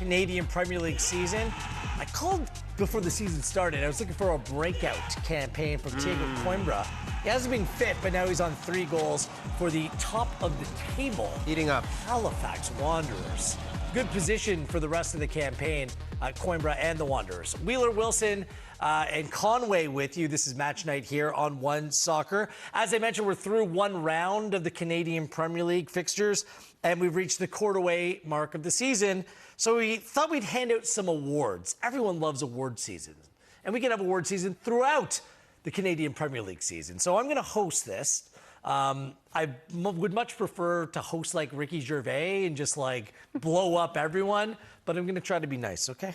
Canadian Premier League season. I called before the season started. I was looking for a breakout campaign from Thiago Coimbra. He hasn't been fit, but now he's on 3 goals for the top of the table. Eating up. Halifax Wanderers. Good position for the rest of the campaign, Coimbra and the Wanderers. Wheeler Wilson and Conway with you. This is match night here on One Soccer. As I mentioned, we're through one round of the Canadian Premier League fixtures, and we've reached the quarter-way mark of the season. So we thought we'd hand out some awards. Everyone loves award season, and we can have award season throughout the Canadian Premier League season. So I'm going to host this. I would much prefer to host like Ricky Gervais and just like blow up everyone, but I'm going to try to be nice, okay?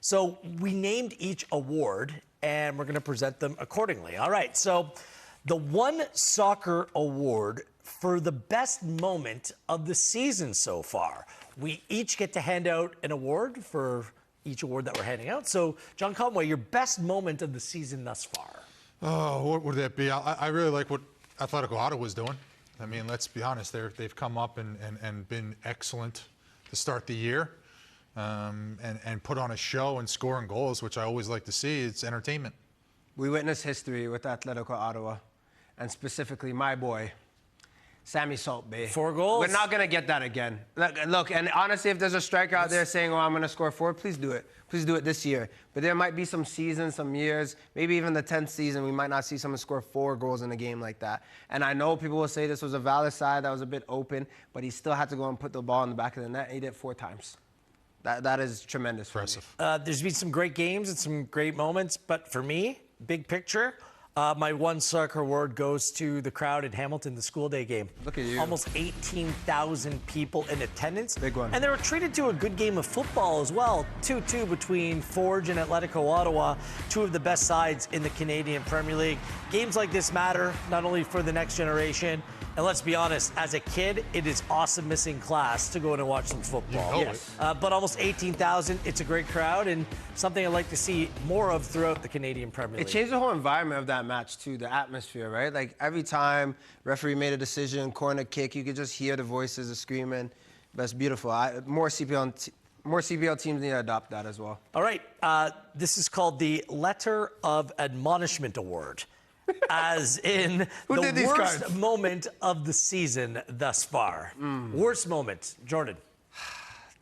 So we named each award, and we're going to present them accordingly. All right, so the One Soccer Award for the best moment of the season so far. We each get to hand out an award for each award that we're handing out. So, John Conway, your best moment of the season thus far. Oh, what would that be? I really like what Atletico Ottawa is doing. I mean, let's be honest. They've come up and been excellent to start the year, and put on a show and scoring goals, which I always like to see. It's entertainment. We witnessed history with Atletico Ottawa, and specifically my boy, Sammy Saltbay. 4 goals. We're not going to get that again. Look, and honestly, if there's a striker out there saying, oh, I'm going to score 4, please do it. Please do it this year. But there might be some seasons, some years, maybe even the 10th season, we might not see someone score 4 goals in a game like that. And I know people will say this was a valid side that was a bit open, but he still had to go and put the ball in the back of the net, and he did it 4 times. That is tremendous. Impressive. There's been some great games and some great moments, but for me, big picture, my One Soccer Award goes to the crowd in Hamilton, the school day game. Look at you. Almost 18,000 people in attendance. Big one. And they were treated to a good game of football as well. 2-2 between Forge and Atletico Ottawa, 2 of the best sides in the Canadian Premier League. Games like this matter, not only for the next generation, and let's be honest, as a kid, it is awesome missing class to go in and watch some football. Yes. But almost 18,000, it's a great crowd and something I'd like to see more of throughout the Canadian Premier League. It changed the whole environment of that match, too, the atmosphere, right? Like, every time referee made a decision, corner kick, you could just hear the voices of screaming. That's beautiful. More CPL teams need to adopt that as well. All right. This is called the Letter of Admonishment Award. As in the worst moment of the season thus far. Worst moment, Jordan.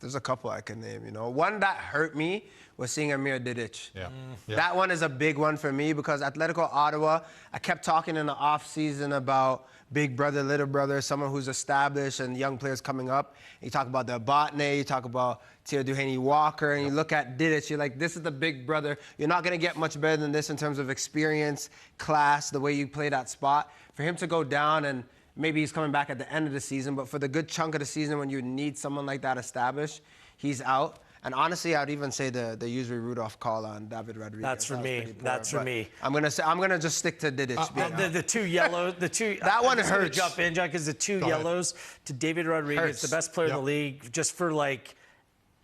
There's a couple I can name, you know. One that hurt me was seeing Amir Didic. Yeah. Yeah. That one is a big one for me because Atletico Ottawa, I kept talking in the offseason about big brother, little brother, someone who's established and young players coming up. You talk about the Botnay, you talk about Tia Duhaney Walker, and you look at Didic, you're like, this is the big brother. You're not going to get much better than this in terms of experience, class, the way you play that spot. For him to go down, and maybe he's coming back at the end of the season, but for the good chunk of the season when you need someone like that established, he's out. And honestly, I'd even say the Yusri Rudolph call on David Rodriguez. That's for me. That's for me. I'm gonna just stick to Didic. The 2 yellows, the 2. That one hurts. Jump in, John, because the 2 yellows to David Rodriguez, the best player in the league, just for like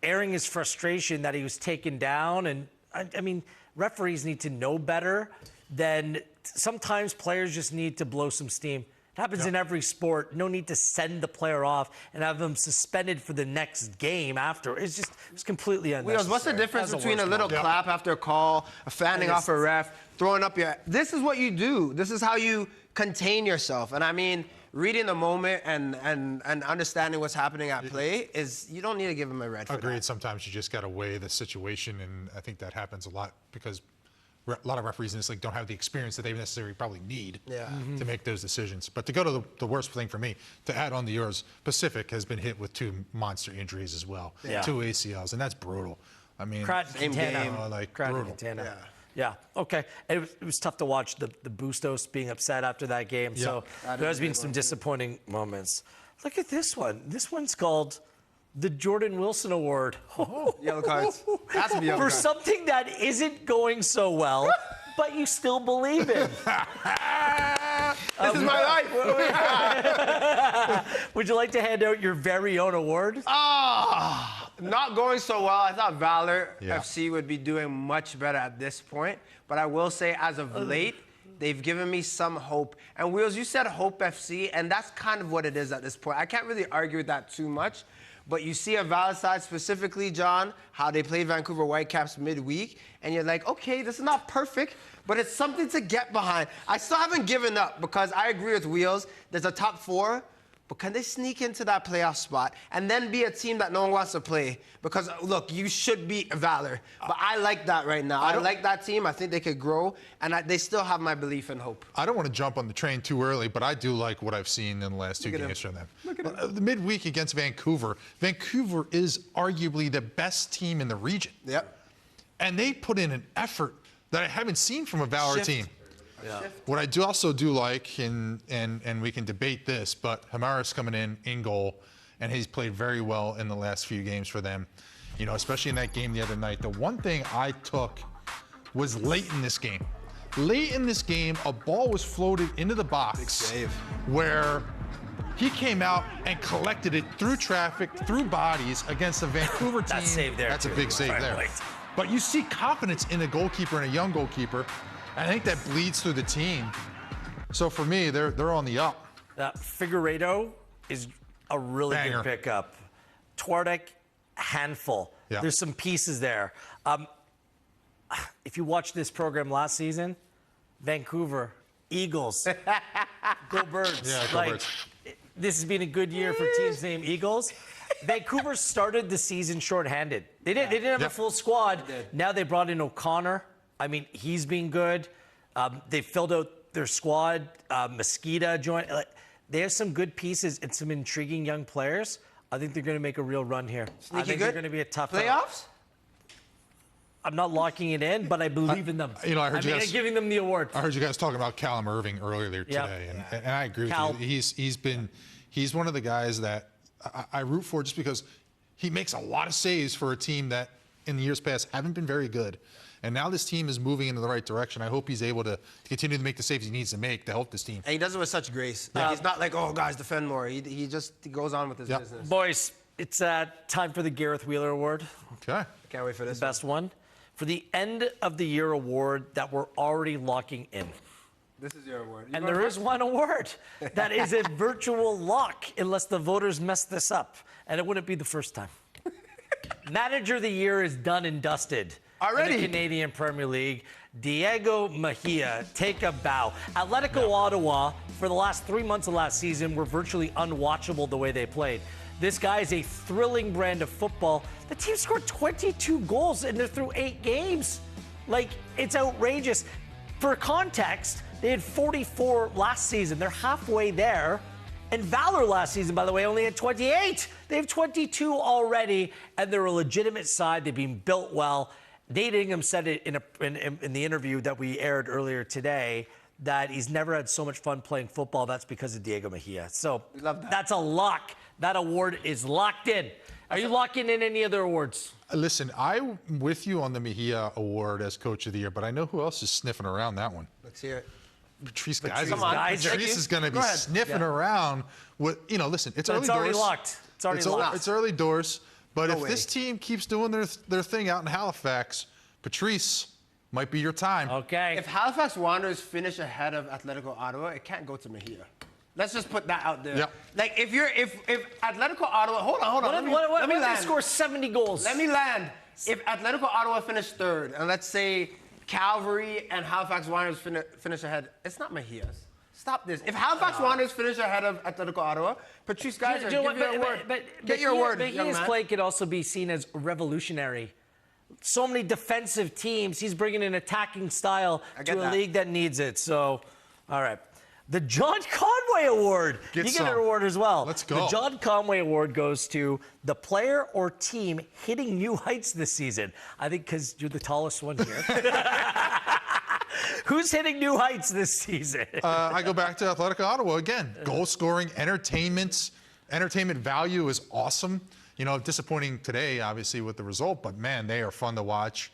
airing his frustration that he was taken down. And I mean, referees need to know better than sometimes players just need to blow some steam. It happens in every sport. No need to send the player off and have them suspended for the next game after. It's completely unnecessary. What's the difference between a little clap after a call, a fanning off a ref, throwing up your... This is what you do. This is how you contain yourself. And I mean, reading the moment and understanding what's happening at play is... You don't need to give him a red for that. Agreed. Sometimes you just got to weigh the situation, and I think that happens a lot because a lot of referees in this league don't have the experience that they necessarily probably need to make those decisions. But to go to the worst thing for me, to add on to yours, Pacific has been hit with 2 monster injuries as well, 2 ACLs, and that's brutal. I mean, same game, like brutal. Yeah. Okay. And it was tough to watch the Bustos being upset after that game. Yeah. So there has been some disappointing moments. Look at this one. This one's called the Jordan Wilson Award. Yellow cards. Has to be yellow for cards. something that isn't going so well, but you still believe in. This is my life. Would you like to hand out your very own award? Not going so well. I thought Valor FC would be doing much better at this point. But I will say, as of late, they've given me some hope. And Wheels, you said Hope FC, and that's kind of what it is at this point. I can't really argue with that too much. But you see a Valor side specifically, John, how they played Vancouver Whitecaps midweek, and you're like, okay, this is not perfect, but it's something to get behind. I still haven't given up because I agree with Wheels. There's a top 4. But can they sneak into that playoff spot and then be a team that no one wants to play? Because, look, you should beat Valor. But I like that right now. I like that team. I think they could grow. And they still have my belief and hope. I don't want to jump on the train too early, but I do like what I've seen in the last 2 games from them. The midweek against Vancouver. Vancouver is arguably the best team in the region. Yep. And they put in an effort that I haven't seen from a Valor team. Yeah. What I do also do like, and we can debate this, but Hamaris coming in goal, and he's played very well in the last few games for them. You know, especially in that game the other night. The one thing I took was late in this game. Late in this game, a ball was floated into the box. Big save. Where he came out and collected it through traffic, through bodies against the Vancouver team. That save there, That's too. a big save there. Right. But you see confidence in a goalkeeper and a young goalkeeper. I think that bleeds through the team. So for me, they're on the up. Figueiredo is a really Banger. good pickup. Twardek, handful. Yeah. There's some pieces there. If you watched this program last season, Vancouver, Eagles, go Birds. Yeah, go Birds. This has been a good year for teams named Eagles. Vancouver started the season shorthanded. They didn't have a full squad. Now they brought in O'Connor. I mean, he's been good. They filled out their squad. Mosqueda joined. They have some good pieces and some intriguing young players. I think they're going to make a real run here. I think they're going to be a tough playoffs. I'm not locking it in, but I believe in them. You know, I heard you guys I'm giving them the award. I heard you guys talking about Callum Irving earlier today, and I agree with you. He's one of the guys that I root for just because he makes a lot of saves for a team that in the years past haven't been very good. And now this team is moving in the right direction. I hope he's able to continue to make the saves he needs to make to help this team. And he does it with such grace. Like, he's not like, oh, guys, defend more. He just goes on with his business. Boys, it's time for the Gareth Wheeler Award. Okay. Can't wait for this. The best one. For the end of the year award that we're already locking in. This is your award. And there is one award that is a virtual lock unless the voters mess this up. And it wouldn't be the first time. Manager of the year is done and dusted. Already? In the Canadian Premier League, Diego Mejia, take a bow. Atletico Ottawa, for the last 3 months of last season, were virtually unwatchable the way they played. This guy is a thrilling brand of football. The team scored 22 goals and they're through 8 games. Like, it's outrageous. For context, they had 44 last season. They're halfway there. And Valor last season, by the way, only had 28. They have 22 already, and they're a legitimate side. They've been built well. Nate Ingham said it in the interview that we aired earlier today that he's never had so much fun playing football. That's because of Diego Mejia. So we love that. That's a lock. That award is locked in. Are you locking in any other awards? Listen, I'm with you on the Mejia Award as Coach of the Year, but I know who else is sniffing around that one. Let's hear it. Patrice Come Geiser. on, Geiser. Patrice is going to be sniffing around with, listen, it's early doors. It's already locked. It's already locked. It's early doors. But No if way. this team keeps doing their thing out in Halifax, Patrice might be your time. Okay. If Halifax Wanderers finish ahead of Atletico Ottawa, it can't go to Mejia. Let's just put that out there. Yep. Like if Atletico Ottawa, hold on. What if they land. score 70 goals? Let me land. If Atletico Ottawa finish third, and let's say Calvary and Halifax Wanderers finish ahead, it's not Mejia's. Stop this. If Halifax Wanderers finish ahead of Atletico Ottawa, Patrice Geiser, give your award. Get your award, young Mejia's man. play could also be seen as revolutionary. So many defensive teams. He's bringing an attacking style get to a that. league that needs it. So, all right. The John Conway Award. You get an award as well. Let's go. The John Conway Award goes to the player or team hitting new heights this season. I think because you're the tallest one here. Who's hitting new heights this season? I go back to Atletico Ottawa again. Goal scoring, entertainment value is awesome. You know, disappointing today, obviously, with the result, but man, they are fun to watch.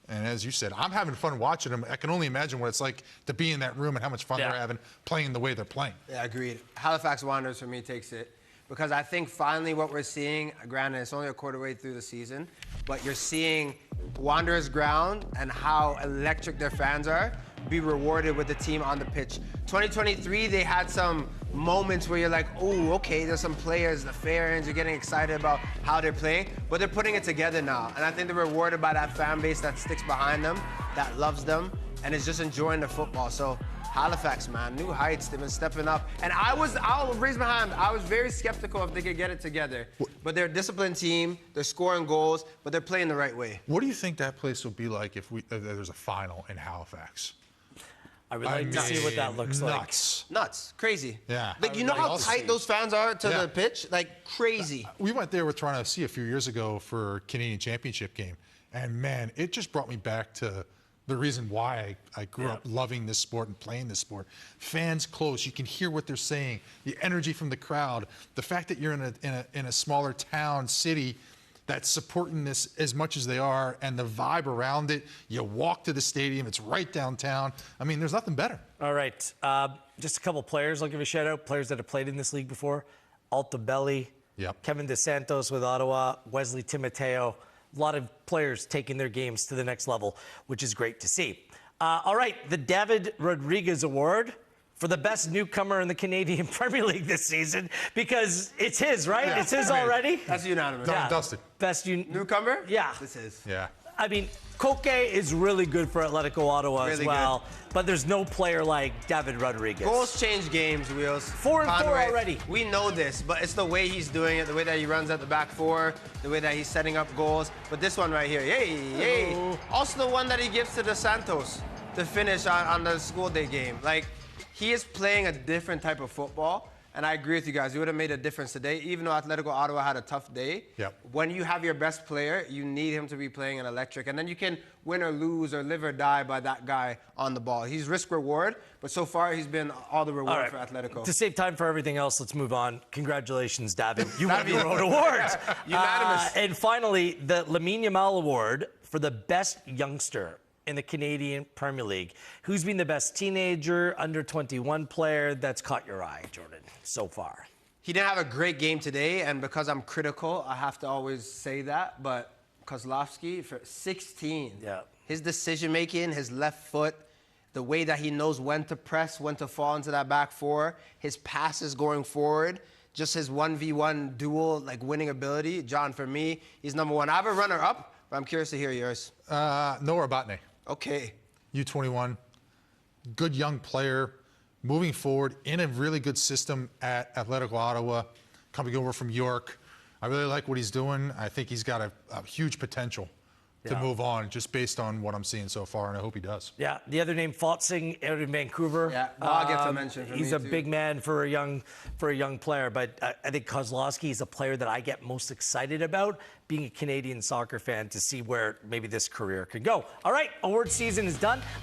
And as you said, I'm having fun watching them. I can only imagine what it's like to be in that room and how much fun they're having playing the way they're playing. Yeah, agreed. Halifax Wanderers for me takes it because I think finally what we're seeing, granted it's only a quarter way through the season, but you're seeing Wanderers ground and how electric their fans are be rewarded with the team on the pitch. 2023, they had some moments where you're like, oh, okay, there's some players, the fans, you're getting excited about how they're playing, but they're putting it together now. And I think they're rewarded by that fan base that sticks behind them, that loves them, and is just enjoying the football. So Halifax, man, new heights, they've been stepping up. And I'll raise my hand, I was very skeptical if they could get it together. But they're a disciplined team, they're scoring goals, but they're playing the right way. What do you think that place will be like if there's a final in Halifax? I would like to see what that looks like. Nuts, crazy. Yeah. Like, you know how tight those fans are to the pitch? Like, crazy. We went there with trying to see a few years ago for Canadian Championship game. And man, it just brought me back to the reason why I grew up loving this sport and playing this sport. Fans close, you can hear what they're saying, the energy from the crowd, the fact that you're in a smaller town, city, that's supporting this as much as they are, and the vibe around it. You walk to the stadium, it's right downtown. I mean, there's nothing better. All right, just a couple players I'll give a shout out, players that have played in this league before. Altabelli, Kevin DeSantos with Ottawa, Wesley Timoteo. A lot of players taking their games to the next level, which is great to see. All right, the David Rodriguez Award for the best newcomer in the Canadian Premier League this season, because it's his, right? Yeah. It's his already? That's unanimous. Done and dusted. Best newcomer? Yeah. This is. Yeah. I mean, Koke is really good for Atletico Ottawa as well, but there's no player like David Rodriguez. Goals change games, Wheels. 4 and 4 already. We know this, but it's the way he's doing it, the way that he runs at the back four, the way that he's setting up goals. But this one right here, yay. Also the one that he gives to DeSantos to finish on the school day game. Like, he is playing a different type of football. And I agree with you guys. He would have made a difference today, even though Atletico Ottawa had a tough day. When you have your best player, you need him to be playing an electric. And then you can win or lose or live or die by that guy on the ball. He's risk-reward, but so far he's been all the reward for Atletico. To save time for everything else, let's move on. Congratulations, David. You won your own award. Unanimous. And finally, the Lamine Yamal Award for the best youngster in the Canadian Premier League. Who's been the best teenager, under 21 player that's caught your eye, Jordan, so far? He didn't have a great game today, and because I'm critical, I have to always say that, but Kozlowski, for 16, his decision-making, his left foot, the way that he knows when to press, when to fall into that back four, his passes going forward, just his 1v1 duel, like, winning ability. John, for me, he's number one. I have a runner-up, but I'm curious to hear yours. Noah Batney. Okay. U21, good young player, moving forward in a really good system at Atletico Ottawa, coming over from York. I really like what he's doing. I think he's got a huge potential to move on, just based on what I'm seeing so far, and I hope he does. Yeah, the other name, Fotzing, out in Vancouver. Yeah, I'll get to mention for he's me a big man for a young player, but I think Kozlowski is a player that I get most excited about, being a Canadian soccer fan, to see where maybe this career could go. All right, award season is done.